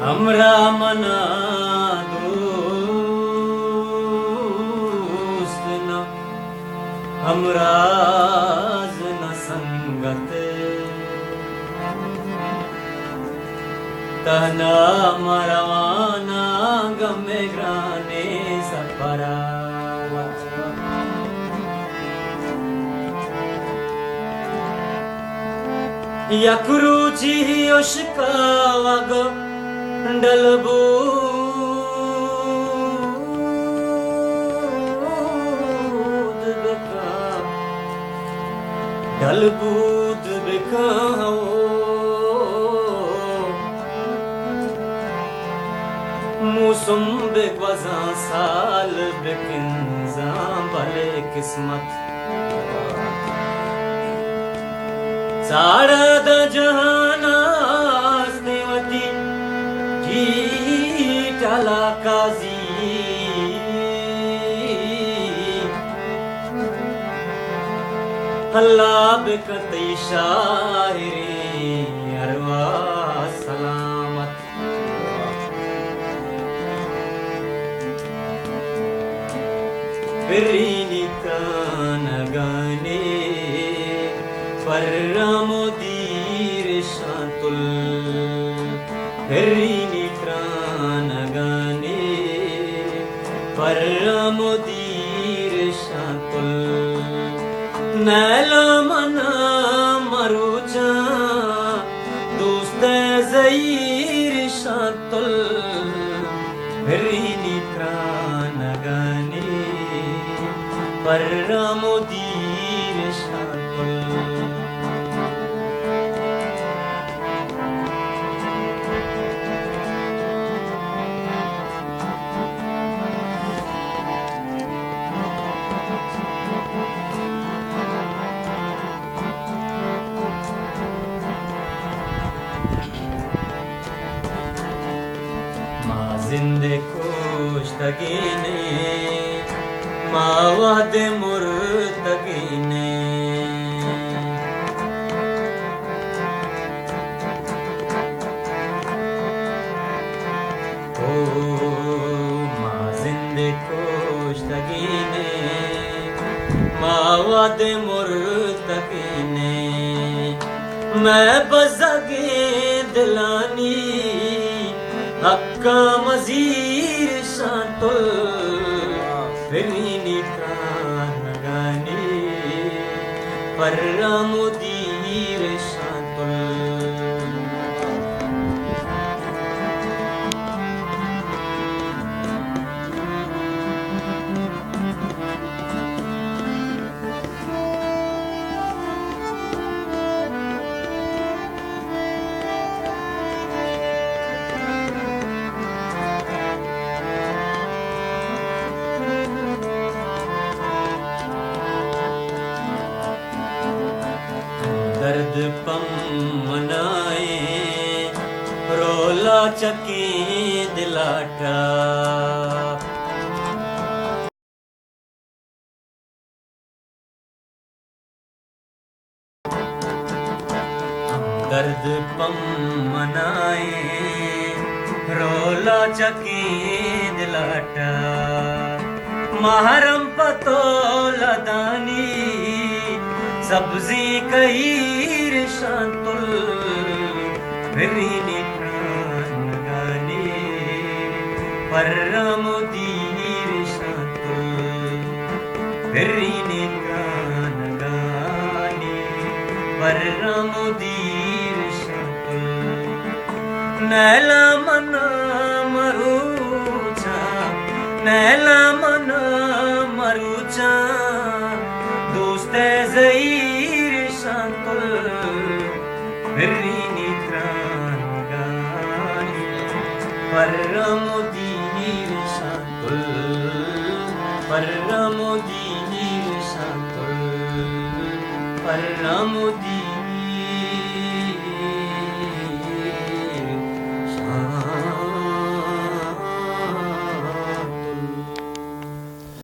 हमरा मना दोस्त न हमराज न संगत तहना मरवाना गमे ग्राने सपरा यकरुचि उश्कावग डलबूद बेकाओ मौसम बेगवजा साल बेकिंजा भले किस्मत साड़ा द जहाना देवती टाला काजी अल्लाह बेकती शायरी अरवा सलामत फिरीनी कान गाने परमोदीर शांतुल फिरीनी कान गाने परमोदीर शांतुल नैला मना मरुचा दोस्त ज़हीर शांतुल फिरीनी कान गाने परमोदीर शांतुल जिंदे खुशतगीने मावाद मुर्तगीने ओ माँ जिंदे खुशतगीने मावाद मुर्तगीने मैं बज़गे दिलानी हक्का मज़ीर शांतुल फिरीनी कान गाने परमोदीर शांतुल दर्द पम मनाए रोला चके दिलाटा दर्द पम मनाए रोला चके दिलाटा महरम पतो लदानी सब्जी कहीर शांतुल फिरीनी कान गाने परमोदीर शांतुल फिरीनी कान गाने परमोदीर शांतुल नैला मना मरुचा नैला मना मरुचा दोस्त ज़हीर शांतुल फिरीनी कान गाने परमोदीर शांतुल परमोदीर शांतुल परमोदीर